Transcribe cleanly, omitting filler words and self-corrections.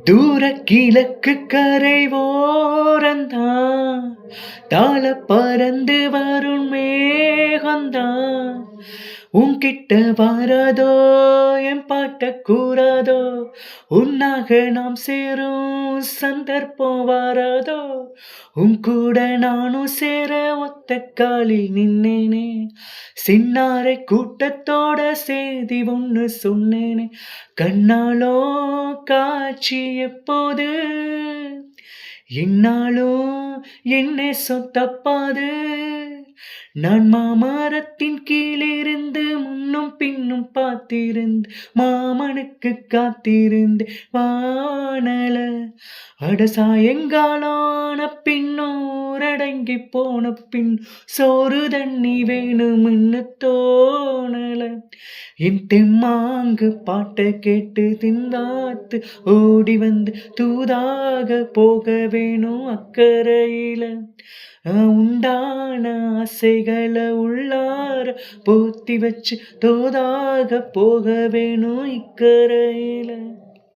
தூர கிழக்கு கரை ஓரந்தான் தாழ பறந்து வரும் மேகந்தான் உன்கிட்ட வாராதோ என் பாட்ட கூறாதோ உன்னாக நாம் சேரும் சந்தர்ப்பம் வாராதோ உன் கூட நானும் சேர ஒத்த காலில் நின்னேனே சின்னாரை கூட்டத்தோட செய்தி ஒன்று சொன்னேனே கண்ணாலோ காட்சி எப்போது என்னாலும் என்னை சொத்தப்பாது நான் மாமரத்தின் கீழிருந்து முன்னும் பின்னும் பார்த்திருந்து மாமனுக்கு காத்திருந்து வானல அட சாயங்காலான பின்னோரடங்கி போன பின் சோறு தண்ணி வேணும்னு தோணல என் தெம்மாங்கு பாட்டை கேட்டு திந்தாத்து ஓடி வந்து தூதாக போக வேணும் அக்கறையில உண்டான ஆசைகளை உள்ளார பூத்தி வச்சு தோதாக போக வேணும் இக்கரையில.